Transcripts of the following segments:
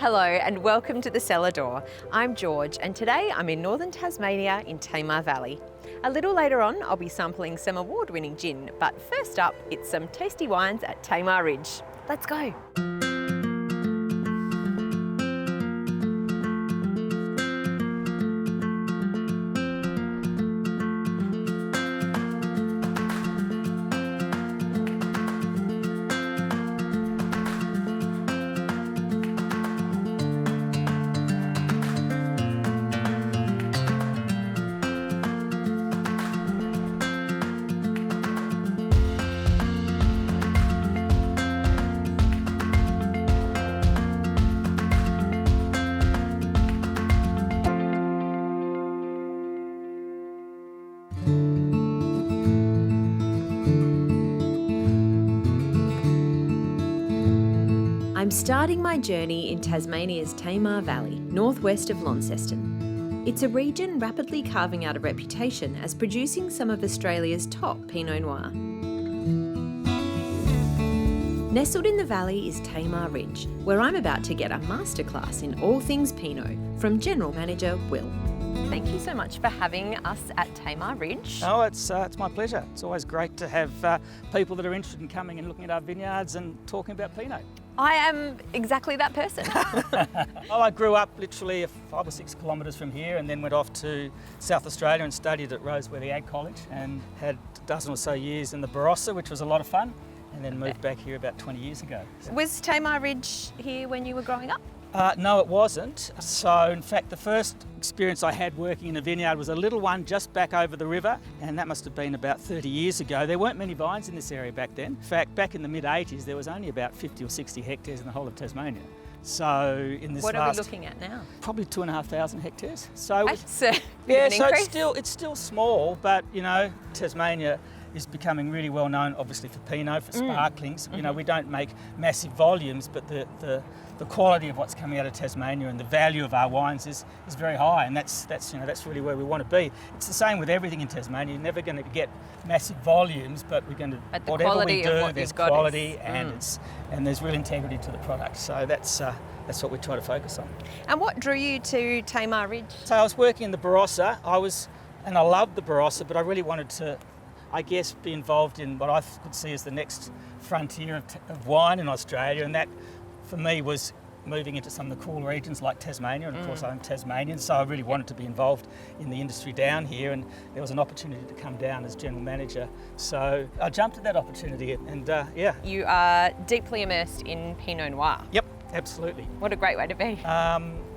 Hello and welcome to the Cellar Door. I'm George and today I'm in northern Tasmania in Tamar Valley. A little later on I'll be sampling some award-winning gin, but first up it's some tasty wines at Tamar Ridge. Let's go. I'm starting my journey in Tasmania's Tamar Valley, northwest of Launceston. It's a region rapidly carving out a reputation as producing some of Australia's top Pinot Noir. Nestled in the valley is Tamar Ridge, where I'm about to get a masterclass in all things Pinot from General Manager Will. Thank you so much for having us at Tamar Ridge. Oh, it's my pleasure. It's always great to have people that are interested in coming and looking at our vineyards and talking about Pinot. I am exactly that person. Well, I grew up literally 5 or 6 kilometres from here and then went off to South Australia and studied at Roseworthy Ag College and had a dozen or so years in the Barossa, which was a lot of fun, and then moved back here about 20 years ago. Was Tamar Ridge here when you were growing up? No, it wasn't. So, in fact, the first experience I had working in a vineyard was a little one just back over the river, and that must have been about 30 years ago. There weren't many vines in this area back then. In fact, back in the mid-80s, there was only about 50 or 60 hectares in the whole of Tasmania. So, in this What are we looking at now? Probably 2,500 hectares. So, That's a yeah, bit of an so increase. it's still small, but you know, Tasmania is becoming really well known, obviously for Pinot, for sparklings. You know, we don't make massive volumes, but the quality of what's coming out of Tasmania and the value of our wines is very high, and that's really where we want to be. It's the same with everything in Tasmania. You're never going to get massive volumes, but we're going to whatever we do, there's quality and there's real integrity to the product. So that's what we try to focus on. And what drew you to Tamar Ridge? So I was working in the Barossa. I loved the Barossa, but I really wanted to, I guess, be involved in what I could see as the next frontier of wine in Australia, and that for me was moving into some of the cool regions like Tasmania, and of course I'm Tasmanian, so I really wanted to be involved in the industry down here, and there was an opportunity to come down as general manager, so I jumped at that opportunity, and yeah. You are deeply immersed in Pinot Noir. Yep, absolutely. What a great way to be.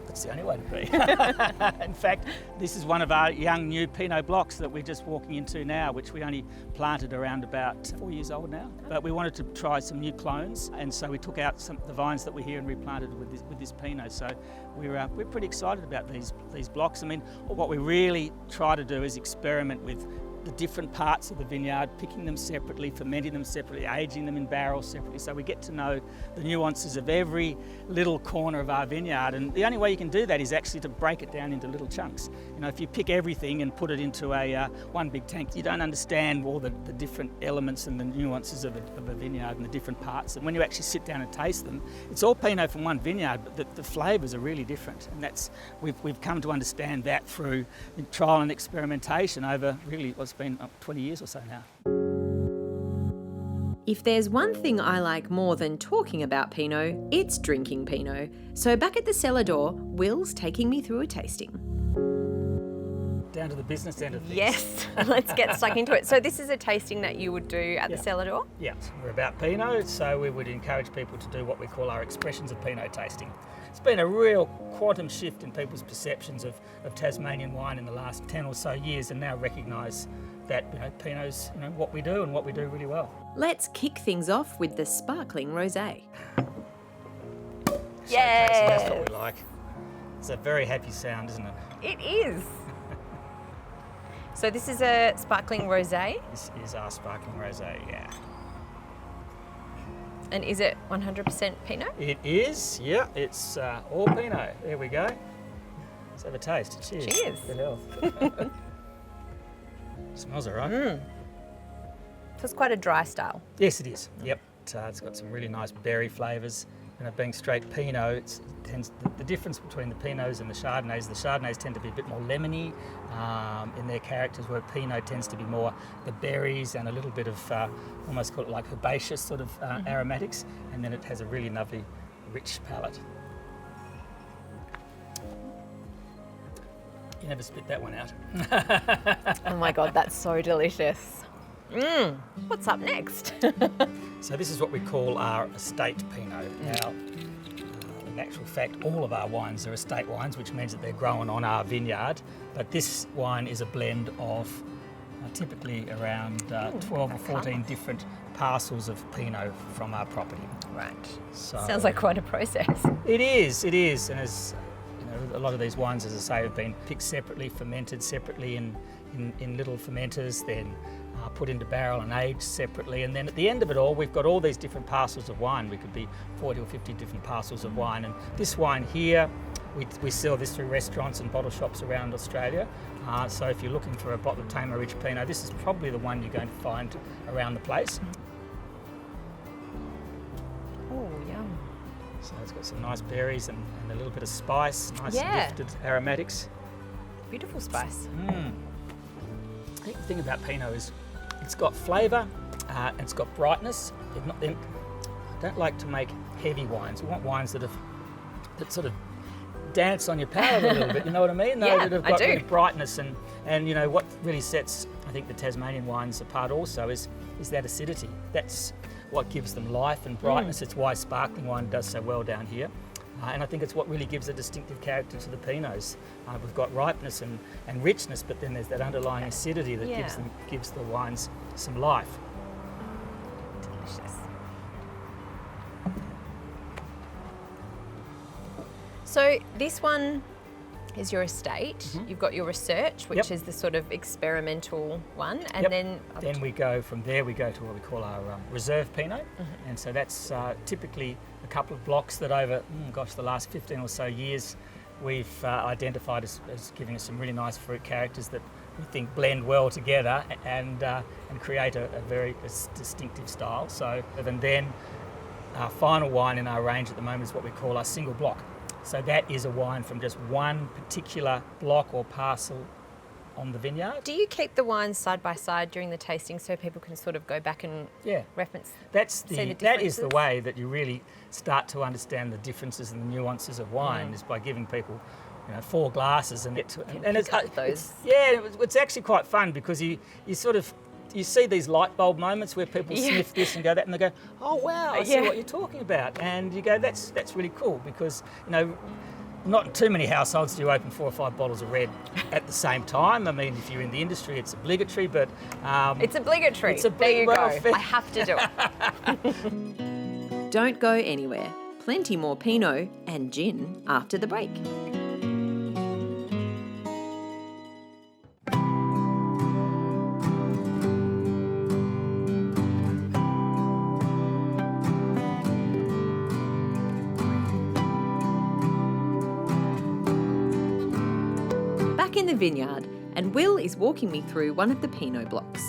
That's the only way to be. In fact, this is one of our young new Pinot blocks that we're just walking into now, which we only planted around about 4 years old now. But we wanted to try some new clones, and so we took out some of the vines that were here and replanted with this Pinot. So we're pretty excited about these blocks. I mean, what we really try to do is experiment with the different parts of the vineyard, picking them separately, fermenting them separately, aging them in barrels separately, so we get to know the nuances of every little corner of our vineyard. And the only way you can do that is actually to break it down into little chunks. You know, if you pick everything and put it into a one big tank, you don't understand all the different elements and the nuances of a vineyard and the different parts. And when you actually sit down and taste them, it's all Pinot from one vineyard, but the flavours are really different. And that's we've come to understand that through trial and experimentation over really what's been 20 years or so now. If there's one thing I like more than talking about Pinot, it's drinking Pinot. So back at the Cellar Door, Will's taking me through a tasting. Down to the business end of things. Yes, let's get stuck into it. So this is a tasting that you would do at the Cellar Door? Yeah, we're about Pinot, so we would encourage people to do what we call our expressions of Pinot tasting. It's been a real quantum shift in people's perceptions of Tasmanian wine in the last 10 or so years, and now recognise that Pinot's what we do and what we do really well. Let's kick things off with the sparkling rosé. Yeah, that's what we like. It's a very happy sound, isn't it? It is. So this is a sparkling rosé? This is our sparkling rosé, yeah. And is it 100% Pinot? It is, yeah. It's all Pinot. There we go. Let's have a taste. Cheers. Cheers. Good health. Smells all right. So it's quite a dry style. Yes, it is. Yep. It's got some really nice berry flavours being straight Pinot, the difference between the Pinots and the Chardonnays tend to be a bit more lemony in their characters, where Pinot tends to be more the berries and a little bit of almost call it like herbaceous sort of aromatics, and then it has a really lovely rich palate. You never spit that one out. Oh my God, that's so delicious. What's up next? So this is what we call our estate Pinot. Now, in actual fact, all of our wines are estate wines, which means that they're grown on our vineyard. But this wine is a blend of typically around 12 or 14 different parcels of Pinot from our property. Right. So Sounds like quite a process. It is, and as you know, a lot of these wines, as I say, have been picked separately, fermented separately in little fermenters, then put into barrel and aged separately, and then at the end of it all, we've got all these different parcels of wine. We could be 40 or 50 different parcels of wine, and this wine here, we sell this through restaurants and bottle shops around Australia. So if you're looking for a bottle of Tamar Ridge Pinot, this is probably the one you're going to find around the place. Oh, yum. So it's got some nice berries and a little bit of spice, nice Yeah. lifted aromatics. Beautiful spice. I think the thing about Pinot is it's got flavour, and it's got brightness. I don't like to make heavy wines. We want wines that sort of dance on your palate a little bit, you know what I mean? Yeah, that have I got do. really brightness and you know what really sets, I think, the Tasmanian wines apart also is that acidity. That's what gives them life and brightness. It's why sparkling wine does so well down here. And I think it's what really gives a distinctive character to the Pinots. We've got ripeness and richness, but then there's that underlying acidity that gives the wines some life. Delicious. So this one is your estate. You've got your research, which is the sort of experimental one, and then we go from there. We go to what we call our reserve Pinot, and so that's typically a couple of blocks that over the last 15 or so years we've identified as giving us some really nice fruit characters that we think blend well together and create a very distinctive style. So and then our final wine in our range at the moment is what we call our single block. So that is a wine from just one particular block or parcel on the vineyard. do you keep the wines side by side during the tasting so people can sort of go back and reference? That is the way that you really start to understand the differences and the nuances of wine, is by giving people 4 glasses and it's actually quite fun because you see these light bulb moments where people sniff this and go that, and they go, oh wow, I see what you're talking about, and you go, that's really cool, because not in too many households do you open 4 or 5 bottles of red at the same time. I mean, if you're in the industry, it's obligatory, but It's obligatory. There you go. I have to do it. Don't go anywhere. Plenty more Pinot and gin after the break. In the vineyard, and Will is walking me through one of the Pinot blocks.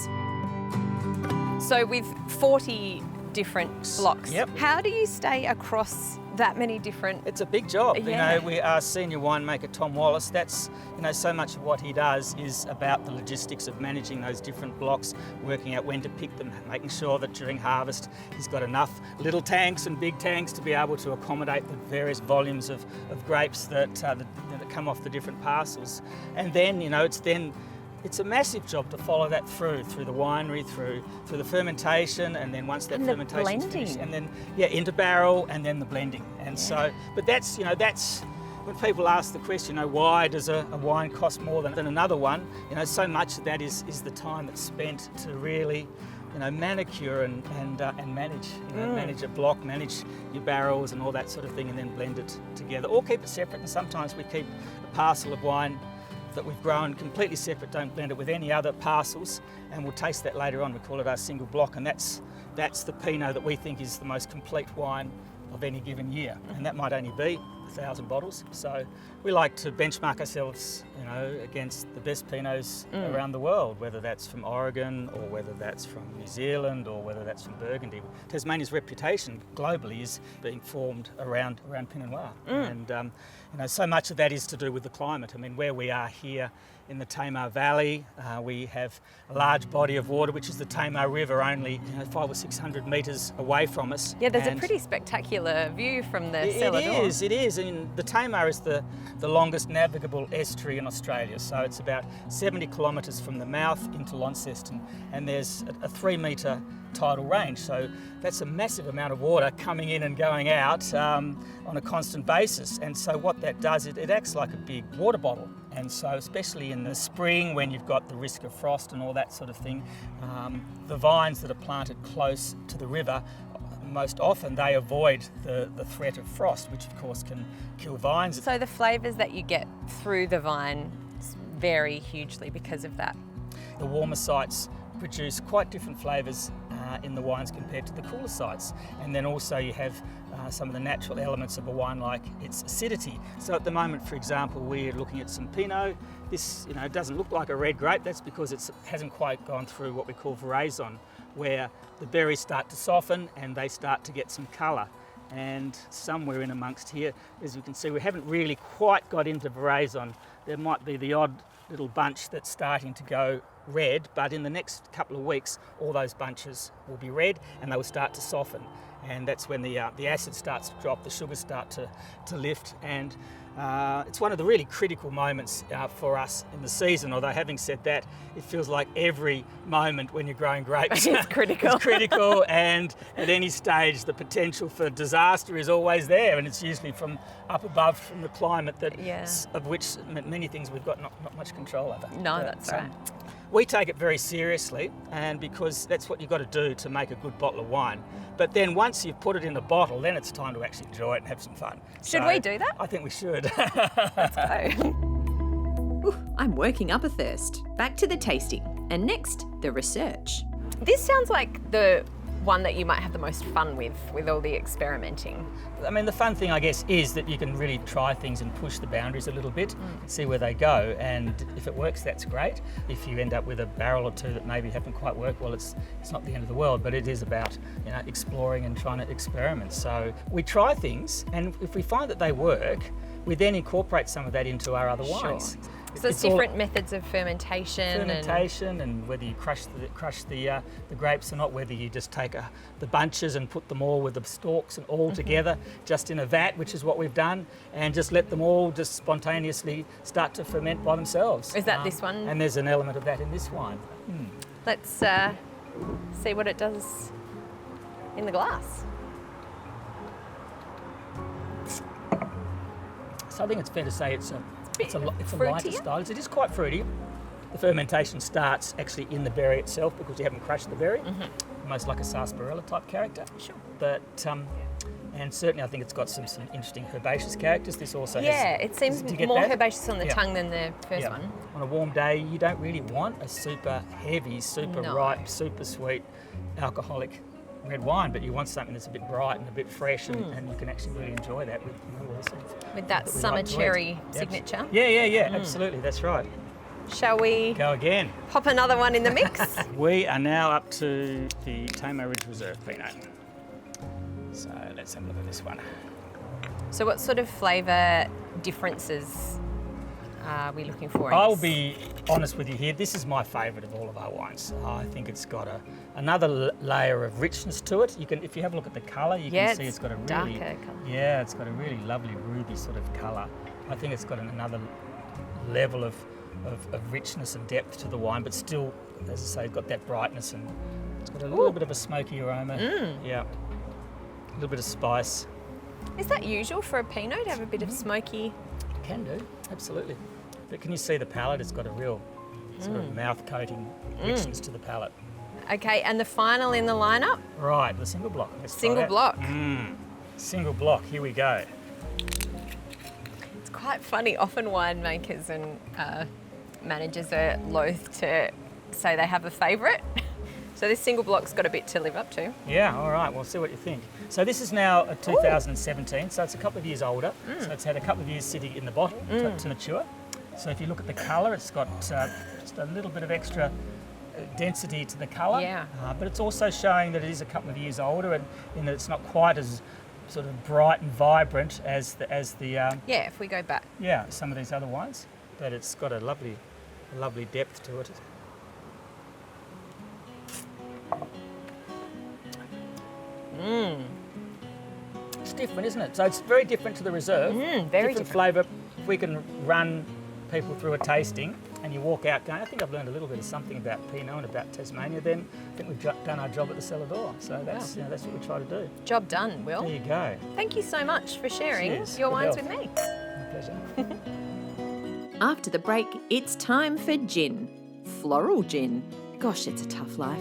So with 40 different blocks, how do you stay across that many different... It's a big job. Yeah. Our senior winemaker, Tom Wallace, that's, so much of what he does is about the logistics of managing those different blocks, working out when to pick them, making sure that during harvest he's got enough little tanks and big tanks to be able to accommodate the various volumes of grapes that come off the different parcels. And then, it's a massive job to follow that through the winery, through the fermentation, and then once that fermentation's finished, and then into barrel, and then the blending. And so, but that's when people ask the question, why does a wine cost more than another one? So much of that is the time that's spent to really, manicure and manage, manage a block, manage your barrels and all that sort of thing, and then blend it together, or keep it separate. And sometimes we keep a parcel of wine that we've grown completely separate, don't blend it with any other parcels, and we'll taste that later on. We call it our single block, and that's the Pinot that we think is the most complete wine of any given year. And that might only be 1,000 bottles. So we like to benchmark ourselves, against the best Pinots around the world, whether that's from Oregon or whether that's from New Zealand or whether that's from Burgundy. Tasmania's reputation globally is being formed around Pinot Noir. And so much of that is to do with the climate. I mean, where we are here in the Tamar Valley, we have a large body of water, which is the Tamar River, only 500 or 600 metres away from us. Yeah, there's a pretty spectacular view from the Cellar Door. It is. And the Tamar is the longest navigable estuary in Australia. So it's about 70 kilometres from the mouth into Launceston, and there's a 3 metre tidal range. So that's a massive amount of water coming in and going out on a constant basis. And so what that does, it acts like a big water bottle. And so especially in the spring when you've got the risk of frost and all that sort of thing, the vines that are planted close to the river, most often they avoid the threat of frost, which of course can kill vines. So the flavours that you get through the vine vary hugely because of that. The warmer sites produce quite different flavours in the wines compared to the cooler sites. And then also you have some of the natural elements of a wine, like its acidity. So at the moment, for example, we're looking at some Pinot. This doesn't look like a red grape. That's because it hasn't quite gone through what we call veraison, where the berries start to soften and they start to get some colour. And somewhere in amongst here, as you can see, we haven't really quite got into veraison. There might be the odd little bunch that's starting to go red, but in the next couple of weeks all those bunches will be red and they will start to soften, and that's when the acid starts to drop, the sugars start to lift, and it's one of the really critical moments for us in the season. Although having said that, it feels like every moment when you're growing grapes it's critical. It's critical, and at any stage the potential for disaster is always there, and it's usually from up above, from the climate of which many things we've got not much control over. No, that's right. We take it very seriously, and because that's what you've got to do to make a good bottle of wine. But then once you've put it in a bottle, then it's time to actually enjoy it and have some fun. Should we do that? I think we should. Let's go. Ooh, I'm working up a thirst. Back to the tasting. And next, the research. This sounds like the one that you might have the most fun with all the experimenting. I mean, the fun thing, I guess, is that you can really try things and push the boundaries a little bit, see where they go, and if it works, that's great. If you end up with a barrel or two that maybe haven't quite worked, well, it's not the end of the world, but it is about exploring and trying to experiment. So we try things, and if we find that they work, we then incorporate some of that into our other wines. So it's different methods of fermentation. And whether you crush the grapes or not, whether you just take the bunches and put them all with the stalks and all together just in a vat, which is what we've done, and just let them all just spontaneously start to ferment by themselves. Is that this one? And there's an element of that in this wine. Let's see what it does in the glass. So I think it's fair to say it's a lighter style. It is quite fruity. The fermentation starts actually in the berry itself because you haven't crushed the berry, almost like a sarsaparilla type character. Sure. But and certainly I think it's got some interesting herbaceous characters. This also it seems more herbaceous on the tongue than the first one. On a warm day, you don't really want a super heavy, super ripe, super sweet, alcoholic red wine, but you want something that's a bit bright and a bit fresh, and you can actually really enjoy that with that summer cherry signature. Yeah, absolutely, that's right. Shall we go again? Pop another one in the mix? We are now up to the Tamar Ridge Reserve Pinot. So let's have a look at this one. So what sort of flavour differences are we looking for? I'll be honest with you here, this is my favourite of all of our wines. I think it's got another layer of richness to it. You can, if you have a look at the colour, you can see it's got a really darker colour. Yeah, it's got a really lovely ruby sort of colour. I think it's got another level of richness and depth to the wine, but still, as I say, got that brightness, and it's got a little bit of a smoky aroma. Yeah, a little bit of spice. Is that usual for a Pinot to have a bit of smoky? It can do, absolutely. But can you see the palate? It's got a real sort of mouth-coating richness to the palate. Okay, and the final in the lineup? Right, the single block. Single block. Single block, here we go. It's quite funny. Often winemakers and managers are loath to say they have a favourite, So this single block's got a bit to live up to. Yeah, all right, we'll see what you think. So this is now a 2017, so it's a couple of years older. So it's had a couple of years sitting in the bottle to mature. So if you look at the colour, it's got just a little bit of extra density to the colour. Yeah. But it's also showing that it is a couple of years older, and in that it's not quite as sort of bright and vibrant as the Yeah, if we go back. some of these other wines. But it's got a lovely depth to it. It's different, isn't it? So it's very different to the reserve. Very different flavour. If we can run people through a tasting and you walk out going, I think I've learned a little bit of something about Pinot and about Tasmania, then I think we've done our job at the Cellar Door. So that's what we try to do. Job done, Will. There you go. Thank you so much for sharing Cheers. your Good wines health. with me. My pleasure. After the break, it's time for gin. Floral gin. Gosh, it's a tough life.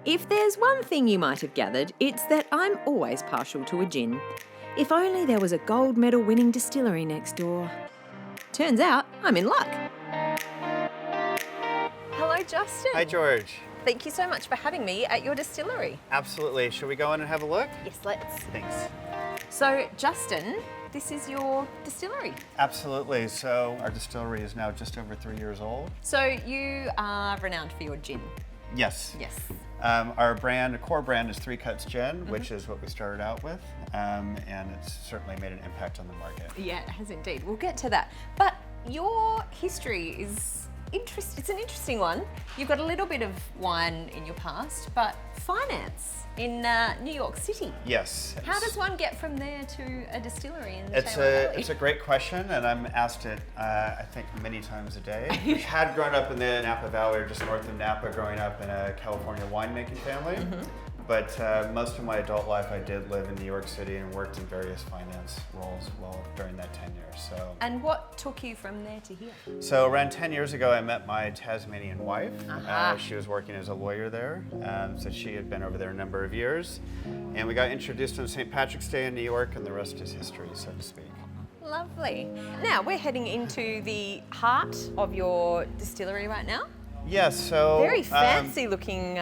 If there's one thing you might have gathered, it's that I'm always partial to a gin. If only there was a gold medal winning distillery next door. Turns out I'm in luck. Hello, Justin. Hi, George. Thank you so much for having me at your distillery. Absolutely. Should we go in and have a look? Yes, let's. Thanks. So, Justin, this is your distillery. Absolutely. So our distillery is now just over 3 years old. So, you are renowned for your gin. Yes. Yes. Our core brand is Three Cuts Gin, which is what we started out with, and it's certainly made an impact on the market. Yeah, it has indeed. We'll get to that. But your history is it's an interesting one. You've got a little bit of wine in your past, but finance in New York City. Yes. How does one get from there to a distillery in the It's Tamar Valley? a great question, and I'm asked it, I think, many times a day. I had grown up in the Napa Valley, or just north of Napa, growing up in a California winemaking family. But most of my adult life, I did live in New York City and worked in various finance roles during that 10 years. So. And what took you from there to here? So around 10 years ago, I met my Tasmanian wife. She was working as a lawyer there, so she had been over there a number of years. And we got introduced on St. Patrick's Day in New York, and the rest is history, so to speak. Lovely. Now, we're heading into the heart of your distillery right now. Yes, so... Very fancy looking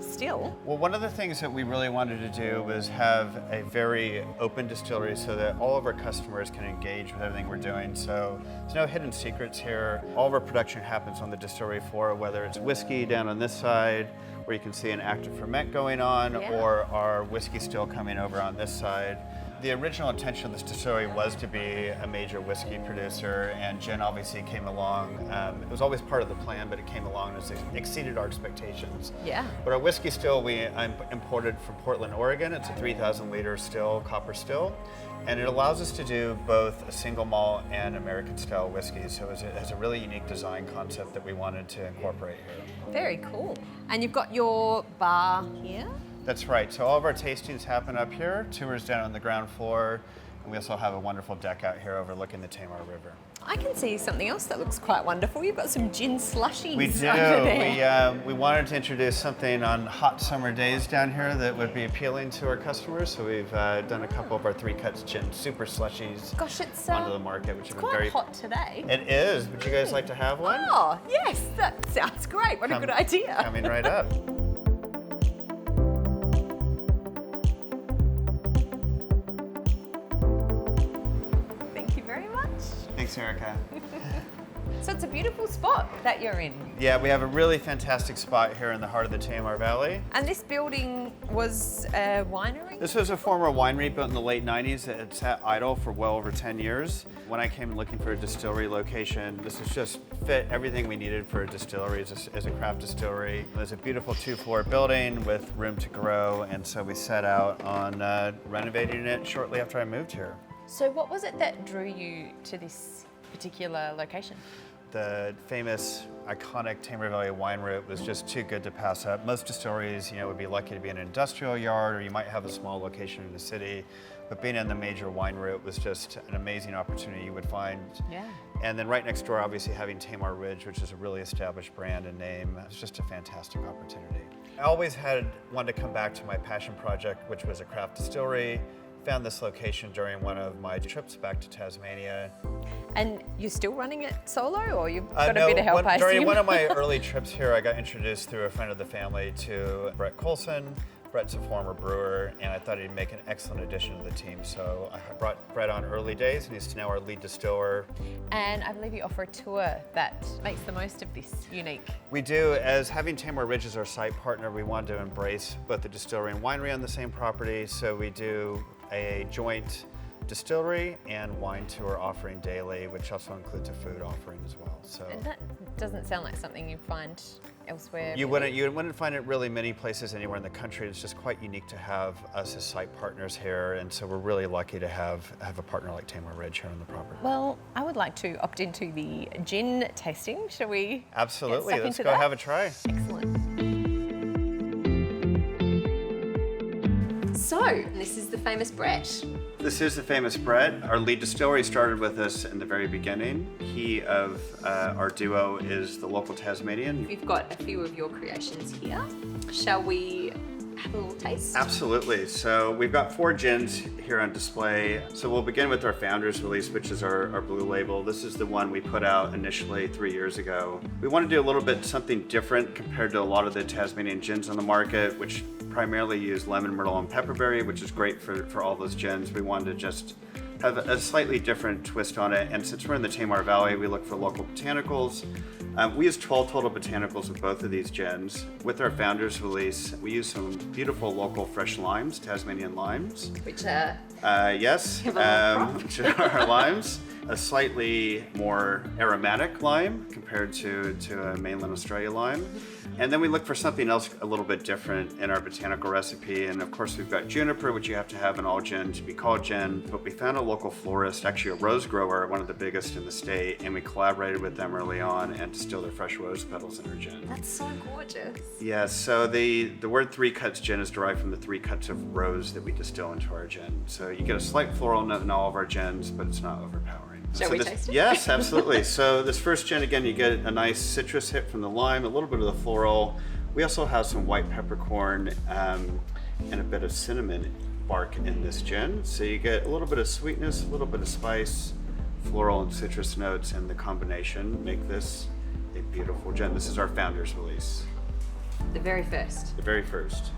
still. Well, one of the things that we really wanted to do was have a very open distillery so that all of our customers can engage with everything we're doing. So there's no hidden secrets here. All of our production happens on the distillery floor, whether it's whiskey down on this side, where you can see an active ferment going on, or our whiskey still coming over on this side. The original intention of this distillery was to be a major whiskey producer, and gin obviously came along. It was always part of the plan, but it came along and it exceeded our expectations. Yeah. But our whiskey still we imported from Portland, Oregon. It's a 3,000 liter still, copper still, and it allows us to do both a single malt and American style whiskey. So it has a really unique design concept that we wanted to incorporate here. Very cool. And you've got your bar here. That's right. So all of our tastings happen up here, tours down on the ground floor, and we also have a wonderful deck out here overlooking the Tamar River. I can see something else that looks quite wonderful. You've got some gin slushies We do. over there. We wanted to introduce something on hot summer days down here that would be appealing to our customers. So we've done a couple of our Three Cuts Gin super slushies Gosh, it's onto the market, which it's have been quite very hot today. It is. Would you guys like to have one? Oh, yes, that sounds great. What a good idea. Coming right up. Thank you very much. Thanks, Erica. So it's a beautiful spot that you're in. Yeah, we have a really fantastic spot here in the heart of the Tamar Valley. And this building was a winery? This was a former winery built in the late 90s. It sat idle for well over 10 years. When I came looking for a distillery location, this was just fit everything we needed for a distillery as a craft distillery. It was a beautiful 2-floor building with room to grow, and so we set out on renovating it shortly after I moved here. So what was it that drew you to this particular location? The famous, iconic Tamar Valley wine route was just too good to pass up. Most distilleries, would be lucky to be in an industrial yard, or you might have a small location in the city. But being in the major wine route was just an amazing opportunity you would find. Yeah. And then right next door, obviously having Tamar Ridge, which is a really established brand and name, it's just a fantastic opportunity. I always wanted to come back to my passion project, which was a craft distillery. found this location during one of my trips back to Tasmania. And you're still running it solo, or you've got a bit of help, I During assume? one of my early trips here, I got introduced through a friend of the family to Brett Colson. Brett's a former brewer, and I thought he'd make an excellent addition to the team. So I brought Brett on early days, and he's now our lead distiller. And I believe you offer a tour that makes the most of this unique. We do. As having Tamar Ridge as our site partner, we wanted to embrace both the distillery and winery on the same property. So we do a joint distillery and wine tour offering daily, which also includes a food offering as well. So And that doesn't sound like something you find elsewhere. you really. wouldn't find it really many places anywhere in the country. It's just quite unique to have us as site partners here, and so we're really lucky to have a partner like Tamar Ridge here on the property. Well, I would like to opt into the gin tasting. Shall we? Absolutely. get Let's stuck go into that? have a try. Excellent. So, this is the famous Brett. This is the famous Brett. Our lead distillery started with us in the very beginning. He of our duo is the local Tasmanian. We've got a few of your creations here. Shall we have a little taste? Absolutely. So we've got 4 gins here on display. So we'll begin with our Founders release, which is our blue label. This is the one we put out initially 3 years ago. We want to do a little bit something different compared to a lot of the Tasmanian gins on the market, which primarily use lemon, myrtle, and pepperberry, which is great for all those gins. We wanted to just have a slightly different twist on it. And since we're in the Tamar Valley, we look for local botanicals. We use 12 total botanicals with both of these gins. With our Founders release, we use some beautiful local fresh limes, Tasmanian limes. Which are Yes, Have a little crop. which are our limes. A slightly more aromatic lime compared to a mainland Australia lime. And then we look for something else a little bit different in our botanical recipe. And of course, we've got juniper, which you have to have in all gin to be called gin. But we found a local florist, actually a rose grower, one of the biggest in the state, and we collaborated with them early on and distilled their fresh rose petals in our gin. That's so gorgeous. Yes, so the word 3 cuts gin is derived from the 3 cuts of rose that we distill into our gin. So you get a slight floral note in all of our gins, but it's not overpowering. Shall we taste it? Yes, absolutely. So this first gin, again, you get a nice citrus hit from the lime, a little bit of the floral. We also have some white peppercorn and a bit of cinnamon bark in this gin. So you get a little bit of sweetness, a little bit of spice, floral and citrus notes, and the combination make this a beautiful gin. This is our Founders release. The very first. The very first.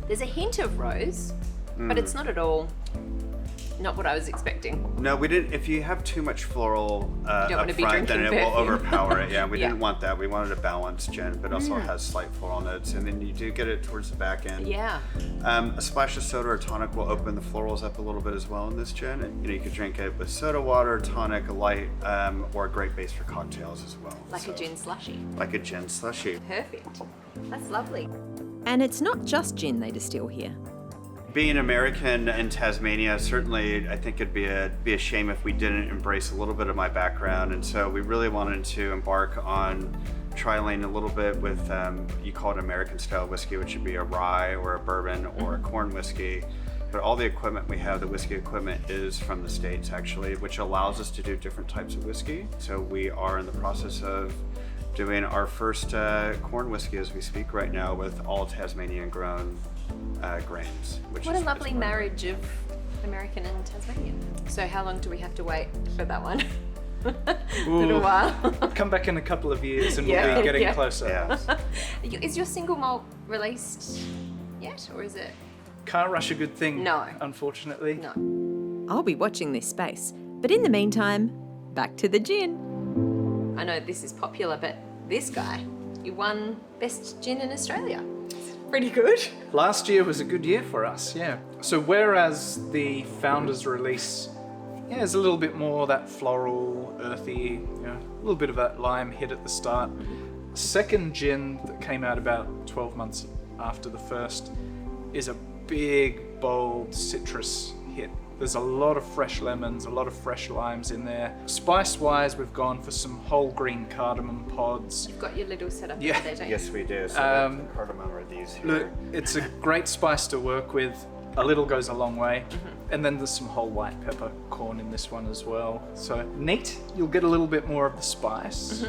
There's a hint of rose, but it's not at all not what I was expecting. No, we didn't. If you have too much floral don't up want to be front, then it drinking will perfume. overpower it. Yeah, we Yeah. didn't want that. We wanted a balanced gin, but also has slight floral notes, and then you do get it towards the back end. Yeah. A splash of soda or tonic will open the florals up a little bit as well in this gin. And, you could drink it with soda water, tonic, a light, or a great base for cocktails as well. Like a gin slushy. Like a gin slushy. Perfect. That's lovely. And it's not just gin they distill here. Being American in Tasmania, certainly I think it'd be a shame if we didn't embrace a little bit of my background, and so we really wanted to embark on trialing a little bit with you call it American style whiskey, which would be a rye or a bourbon or a corn whiskey. But all the equipment we have, the whiskey equipment, is from the States actually, which allows us to do different types of whiskey. So we are in the process of doing our first corn whiskey as we speak right now with all Tasmanian grown grains. What a lovely marriage of American and Tasmanian. So how long do we have to wait for that one? A little while. Come back in a couple of years and Yeah, we'll be getting yeah. closer. Yeah. Is your single malt released yet, or is it? Can't rush a good thing, No. unfortunately. No. I'll be watching this space. But in the meantime, back to the gin. I know this is popular, but this guy, you won Best Gin in Australia. Pretty good. Last year was a good year for us, yeah. So whereas the Founders release is a little bit more that floral, earthy, a little bit of that lime hit at the start. Second gin that came out about 12 months after the first is a big, bold citrus hit. There's a lot of fresh lemons, a lot of fresh limes in there. Spice-wise, we've gone for some whole green cardamom pods. You've got your little setup Yeah. over there, don't you? Yes, we do. So the cardamom are these here. Look, it's a great spice to work with. A little goes a long way. And then there's some whole white peppercorn in this one as well. So neat, you'll get a little bit more of the spice.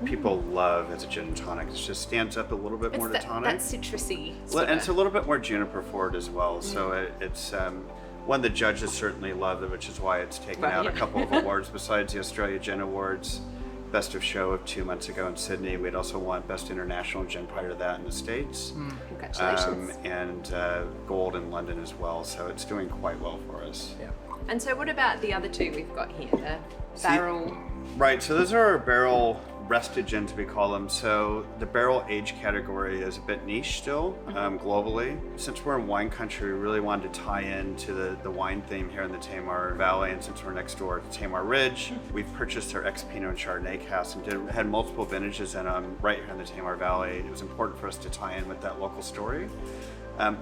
people love as a gin and tonic. It just stands up a little bit more to tonic. That citrusy. And it's a little bit more juniper forward as well. So it's one the judges certainly love it, which is why it's taken out a couple of awards besides the Australia Gin Awards. Best of Show of 2 months ago in Sydney. We'd also won Best International Gin prior to that in the States. Congratulations. And Gold in London as well. So it's doing quite well for us. Yeah. And so what about the other two we've got here? The barrel. Right, so those are our barrel rested gins, we call them. So the barrel age category is a bit niche still, globally. Since we're in wine country, we really wanted to tie into the wine theme here in the Tamar Valley, and since we're next door to Tamar Ridge, we've purchased our ex-Pinot and Chardonnay casks and had multiple vintages in them right here in the Tamar Valley. It was important for us to tie in with that local story.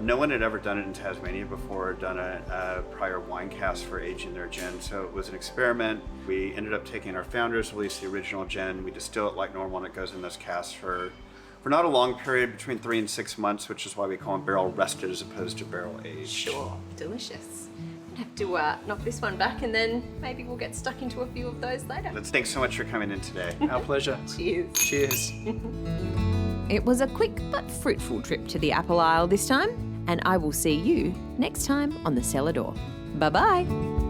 No one had ever done it in Tasmania before, done a prior wine cast for aging their gin, so it was an experiment. We ended up taking our founders, released the original gin, we distill it like normal, and it goes in those casks for not a long period, between 3 and 6 months, which is why we call them barrel rested as opposed to barrel aged. Sure, delicious. We'll have to knock this one back and then maybe we'll get stuck into a few of those later. Thanks so much for coming in today. Our pleasure. Cheers. Cheers. It was a quick but fruitful trip to the apple aisle this time, and I will see you next time on the Cellar Door. Bye-bye.